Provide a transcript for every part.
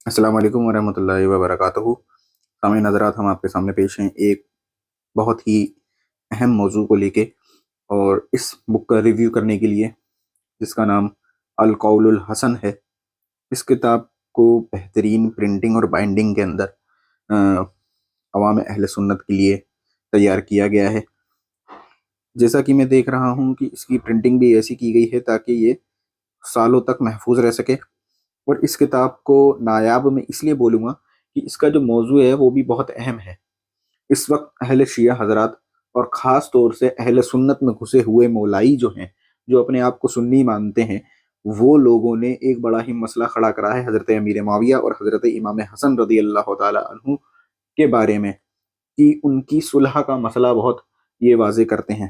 السلام علیکم ورحمۃ اللہ وبرکاتہ۔ سامعین حضرات، ہم آپ کے سامنے پیش ہیں ایک بہت ہی اہم موضوع کو لے کے، اور اس بک کا ریویو کرنے کے لیے، جس کا نام القول الحسن ہے۔ اس کتاب کو بہترین پرنٹنگ اور بائنڈنگ کے اندر عوام اہل سنت کے لیے تیار کیا گیا ہے۔ جیسا کہ میں دیکھ رہا ہوں کہ اس کی پرنٹنگ بھی ایسی کی گئی ہے تاکہ یہ سالوں تک محفوظ رہ سکے، اور اس کتاب کو نایاب میں اس لیے بولوں گا کہ اس کا جو موضوع ہے وہ بھی بہت اہم ہے۔ اس وقت اہل شیعہ حضرات اور خاص طور سے اہل سنت میں گھسے ہوئے مولائی جو ہیں، جو اپنے آپ کو سنی مانتے ہیں، وہ لوگوں نے ایک بڑا ہی مسئلہ کھڑا کرا ہے حضرت امیر معاویہ اور حضرت امام حسن رضی اللہ تعالی عنہ کے بارے میں، کہ ان کی صلح کا مسئلہ بہت یہ واضح کرتے ہیں۔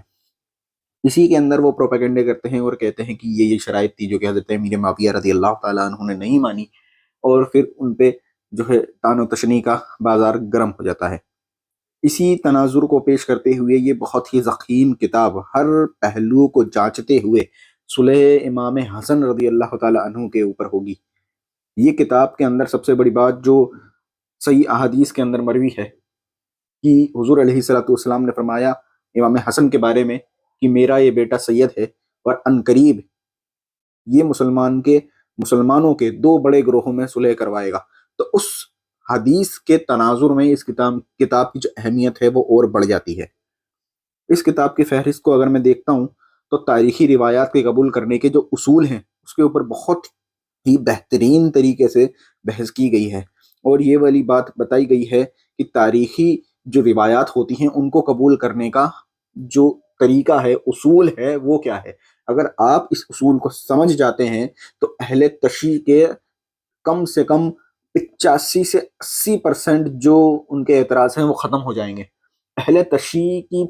اسی کے اندر وہ پروپیگنڈے کرتے ہیں اور کہتے ہیں کہ یہ شرائط تھی جو کہ حضرت امیر معاویہ رضی اللہ تعالیٰ عنہ نے نہیں مانی، اور پھر ان پہ جو ہے طعن و تشنیع کا بازار گرم ہو جاتا ہے۔ اسی تناظر کو پیش کرتے ہوئے یہ بہت ہی ضخیم کتاب ہر پہلو کو جانچتے ہوئے صلح امام حسن رضی اللہ تعالیٰ عنہ کے اوپر ہوگی۔ یہ کتاب کے اندر سب سے بڑی بات جو صحیح احادیث کے اندر مروی ہے کہ حضور علیہ الصلوۃ والسلام نے فرمایا امام حسن کے بارے میں کہ میرا یہ بیٹا سید ہے، اور عنقریب یہ مسلمانوں کے دو بڑے گروہوں میں صلح کروائے گا۔ تو اس حدیث کے تناظر میں اس کتاب کی جو اہمیت ہے وہ اور بڑھ جاتی ہے۔ اس کتاب کی فہرست کو اگر میں دیکھتا ہوں تو تاریخی روایات کے قبول کرنے کے جو اصول ہیں اس کے اوپر بہت ہی بہترین طریقے سے بحث کی گئی ہے، اور یہ والی بات بتائی گئی ہے کہ تاریخی جو روایات ہوتی ہیں ان کو قبول کرنے کا جو طریقہ ہے، اصول ہے، وہ کیا ہے۔ اگر آپ اس اصول کو سمجھ جاتے ہیں تو اہل تشیع کے کم سے کم 85 سے 80% جو ان کے اعتراض ہیں وہ ختم ہو جائیں گے۔ اہل تشیع کی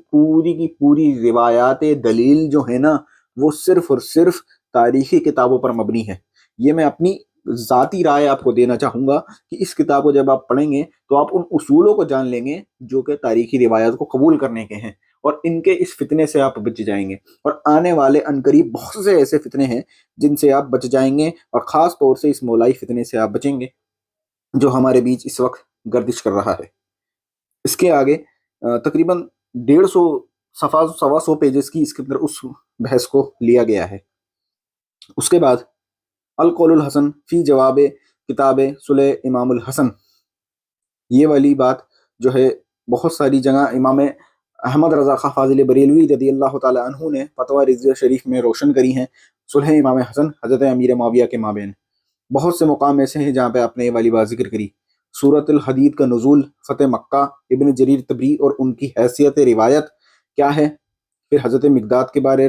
پوری روایات دلیل جو ہے نا، وہ صرف اور صرف تاریخی کتابوں پر مبنی ہے۔ یہ میں اپنی ذاتی رائے آپ کو دینا چاہوں گا کہ اس کتاب کو جب آپ پڑھیں گے تو آپ ان اصولوں کو جان لیں گے جو کہ تاریخی روایات کو قبول کرنے کے ہیں، اور ان کے اس فتنے سے آپ بچ جائیں گے، اور آنے والے عنقریب بہت سے ایسے فتنے ہیں جن سے آپ بچ جائیں گے، اور خاص طور سے اس مولائی فتنے سے آپ بچیں گے جو ہمارے بیچ اس وقت گردش کر رہا ہے۔ اس کے آگے تقریباً 150 صفحہ 125 پیجز کی اس کے اندر اس بحث کو لیا گیا ہے۔ اس کے بعد القول الحسن فی جواب کتاب صلح امام الحسن، یہ والی بات جو ہے بہت ساری جگہ امام احمد رضا خاں فاضل بریلوی رضی اللہ تعالی عنہ نے فتویٰ رضویہ شریف میں روشن کری ہیں صلح امام حسن حضرت امیر معاویہ کے مابین۔ بہت سے مقام ایسے ہیں جہاں پہ آپ نے یہ والی بات ذکر کری۔ سورۃ الحدید کا نزول، فتح مکہ، ابن جریر طبری اور ان کی حیثیت روایت کیا ہے، پھر حضرت مقداد کے بارے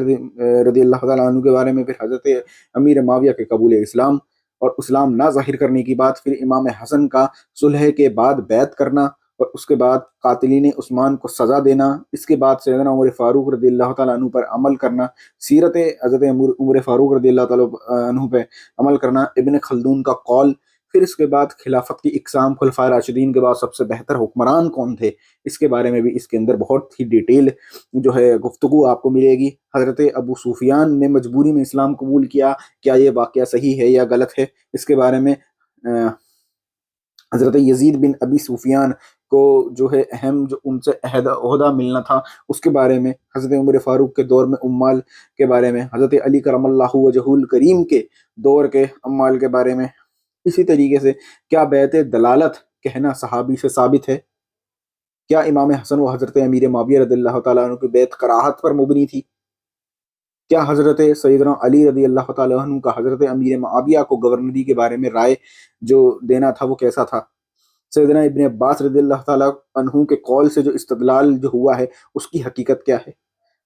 رضی اللہ تعالیٰ عنہ کے بارے میں، پھر حضرت امیر معاویہ کے قبول اسلام اور اسلام نہ ظاہر کرنے کی بات، پھر امام حسن کا صلح کے بعد بیعت کرنا، اور اس کے بعد قاتلین عثمان کو سزا دینا، اس کے بعد سیدنا عمر فاروق رضی اللہ تعالیٰ عنہ پر عمل کرنا، سیرت حضرت عمر فاروق رضی اللہ تعالیٰ عنہ پہ عمل کرنا، ابن خلدون کا قول، پھر اس کے بعد خلافت کی اقسام، خلفائے راشدین کے بعد سب سے بہتر حکمران کون تھے، اس کے بارے میں بھی اس کے اندر بہت ہی ڈیٹیل جو ہے گفتگو آپ کو ملے گی۔ حضرت ابو سفیان نے مجبوری میں اسلام قبول کیا، کیا یہ واقعہ صحیح ہے یا غلط ہے، اس کے بارے میں حضرت یزید بن ابی سفیان کو جو ہے اہم جو ان سے عہدہ ملنا تھا اس کے بارے میں، حضرت عمر فاروق کے دور میں امال کے بارے میں، حضرت علی کرم اللہ وجہہ الکریم کے دور کے امال کے بارے میں۔ اسی طریقے سے کیا بیعت دلالت کہنا صحابی سے ثابت ہے، کیا امام حسن و حضرت امیر معاویہ رضی اللہ تعالیٰ عنہ کی بیعت کراہت پر مبنی تھی، کیا حضرت سیدنا علی رضی اللہ تعالیٰ عنہ کا حضرت امیر معاویہ کو گورنری کے بارے میں رائے جو دینا تھا وہ کیسا تھا، سیدنا ابن عباس رضی اللہ تعالیٰ عنہ کے قول سے جو استدلال جو ہوا ہے اس کی حقیقت کیا ہے،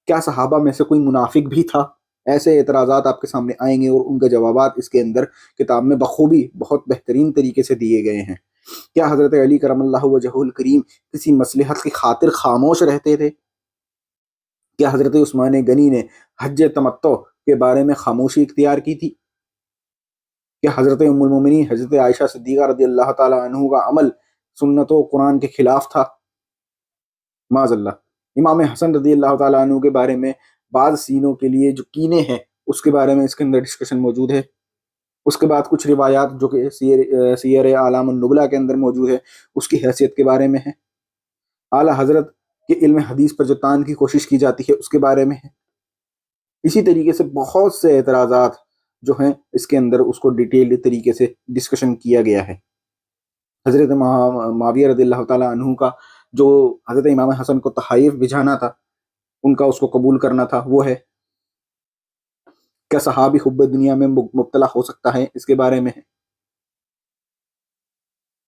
کیا صحابہ میں سے کوئی منافق بھی تھا۔ ایسے اعتراضات آپ کے سامنے آئیں گے، اور ان کے جوابات اس کے اندر کتاب میں بخوبی بہت بہترین طریقے سے دیے گئے ہیں۔ کیا حضرت علی کرم اللہ وجہہ الکریم کسی مصلحت کی خاطر خاموش رہتے تھے، کیا حضرت عثمان غنی نے حج تمتع کے بارے میں خاموشی اختیار کی تھی، کیا حضرت ام المومنین حضرت عائشہ صدیقہ رضی اللہ تعالی عنہ کا عمل سنت و قرآن کے خلاف تھا، معاذ اللہ۔ امام حسن رضی اللہ تعالیٰ عنہ کے بارے میں بعض سینوں کے لیے جو کینے ہیں اس کے بارے میں اس کے اندر ڈسکشن موجود ہے۔ اس کے بعد کچھ روایات جو کہ سیر اعلام النبلا کے اندر موجود ہے اس کی حیثیت کے بارے میں ہے، اعلیٰ حضرت کے علم حدیث پر جو تان کی کوشش کی جاتی ہے اس کے بارے میں ہے۔ اسی طریقے سے بہت سے اعتراضات جو ہیں اس کے اندر اس کو ڈیٹیل طریقے سے ڈسکشن کیا گیا ہے۔ حضرت معاویہ رضی اللہ تعالیٰ عنہ کا جو حضرت امام حسن کو تحائف بھجانا تھا، ان کا اس کو قبول کرنا تھا، وہ ہے کیا صحابی حب دنیا میں مبتلا ہو سکتا ہے، اس کے بارے میں ہے۔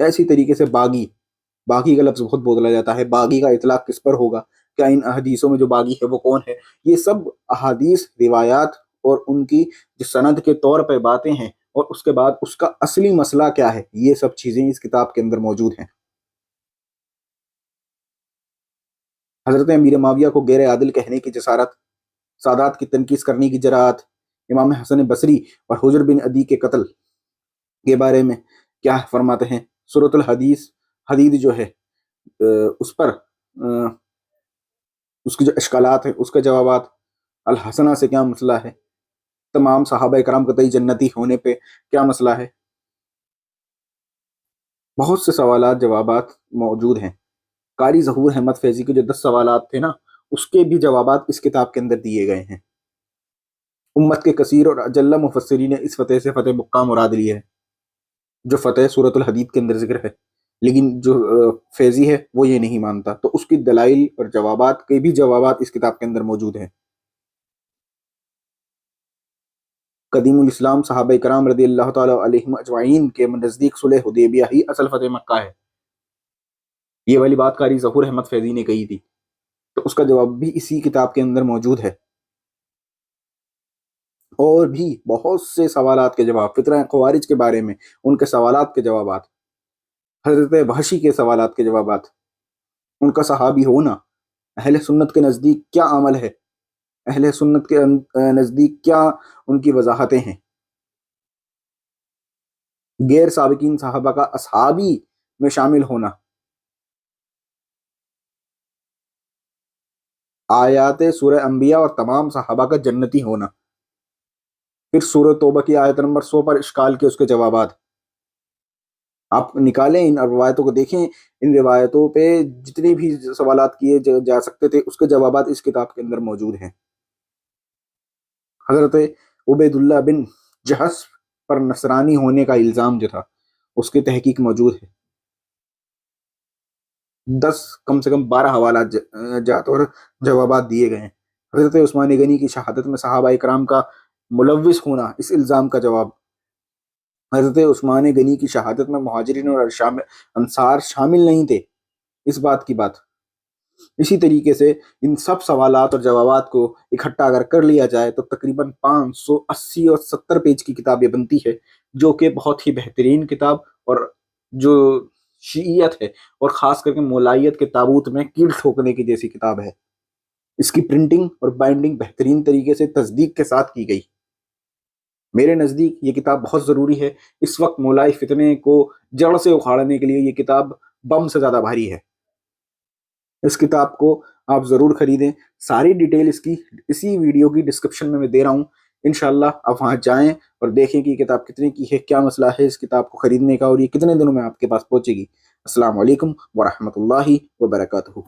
ایسی طریقے سے باغی کا لفظ بہت بولا جاتا ہے، باغی کا اطلاق کس پر ہوگا، کیا ان احادیثوں میں جو باغی ہے وہ کون ہے، یہ سب احادیث روایات اور ان کی جو سند کے طور پہ باتیں ہیں اور اس کے بعد اس کا اصلی مسئلہ کیا ہے، یہ سب چیزیں اس کتاب کے اندر موجود ہیں۔ حضرت امیر معاویہ کو غیر عادل کہنے کی جسارت، سادات کی تنقید کرنے کی جرات، امام حسن بصری اور حجر بن عدی کے قتل کے بارے میں کیا فرماتے ہیں۔ سورۃ الحدید جو ہے اس پر اس کے جو اشکالات ہیں اس کے جوابات، الحسنہ سے کیا مسئلہ ہے، تمام صحابہ کرام قطعی جنتی ہونے پہ کیا مسئلہ ہے، بہت سے سوالات جوابات موجود ہیں۔ قاری ظہور احمد فیضی کے جو 10 سوالات تھے نا، اس کے بھی جوابات اس کتاب کے اندر دیے گئے ہیں۔ امت کے کثیر اور اجلہ مفسرین نے اس فتح سے فتح مکہ مراد لی ہے، جو فتح سورۃ الحدید کے اندر ذکر ہے، لیکن جو فیضی ہے وہ یہ نہیں مانتا، تو اس کی دلائل اور جوابات کے بھی جوابات اس کتاب کے اندر موجود ہیں۔ قدیم الاسلام صحابہ کرام رضی اللہ تعالی علیہم اجمعین کے نزدیک صلح حدیبیہ ہی اصل فتح مکہ ہے، یہ والی بات قاری ظہور احمد فیضی نے کہی تھی، تو اس کا جواب بھی اسی کتاب کے اندر موجود ہے۔ اور بھی بہت سے سوالات کے جواب، فتنہ خوارج کے بارے میں ان کے سوالات کے جوابات، حضرت وحشی کے سوالات کے جوابات، ان کا صحابی ہونا، اہل سنت کے نزدیک کیا عمل ہے، اہل سنت کے نزدیک کیا ان کی وضاحتیں ہیں، غیر سابقین صحابہ کا اصحابی میں شامل ہونا، آیات سورہ انبیاء اور تمام صحابہ کا جنتی ہونا، پھر سورہ توبہ کی آیت نمبر 100 پر اشکال کے اس کے جوابات۔ آپ نکالیں ان روایتوں کو، دیکھیں ان روایتوں پہ جتنے بھی سوالات کیے جا سکتے تھے اس کے جوابات اس کتاب کے اندر موجود ہیں۔ حضرت عبید اللہ بن جہش پر نصرانی ہونے کا الزام جو تھا اس کی تحقیق موجود ہے، 10 کم سے کم 12 حوالات جات اور جوابات دیے گئے ہیں۔ حضرت عثمان غنی کی شہادت میں صحابہ کرام کا ملوث ہونا، اس الزام کا جواب۔ حضرت عثمان غنی کی شہادت میں مہاجرین اور انصار شامل نہیں تھے، اس بات کی بات۔ اسی طریقے سے ان سب سوالات اور جوابات کو اکٹھا اگر کر لیا جائے تو تقریباً 580 اور 70 پیج کی کتاب یہ بنتی ہے، جو کہ بہت ہی بہترین کتاب اور جو شیعیت ہے اور خاص کر کے مولائیت کے تابوت میں کیل ٹھوکنے کی جیسی کتاب ہے۔ اس کی پرنٹنگ اور بائنڈنگ بہترین طریقے سے تصدیق کے ساتھ کی گئی۔ میرے نزدیک یہ کتاب بہت ضروری ہے، اس وقت مولائی فتنے کو جڑ سے اکھاڑنے کے لیے یہ کتاب بم سے زیادہ بھاری ہے۔ اس کتاب کو آپ ضرور خریدیں، ساری ڈیٹیل اس کی اسی ویڈیو کی ڈسکرپشن میں دے رہا ہوں، انشاءاللہ آپ وہاں جائیں اور دیکھیں کہ یہ کتاب کتنے کی ہے، کیا مسئلہ ہے اس کتاب کو خریدنے کا اور یہ کتنے دنوں میں آپ کے پاس پہنچے گی۔ السلام علیکم ورحمۃ اللہ وبرکاتہ۔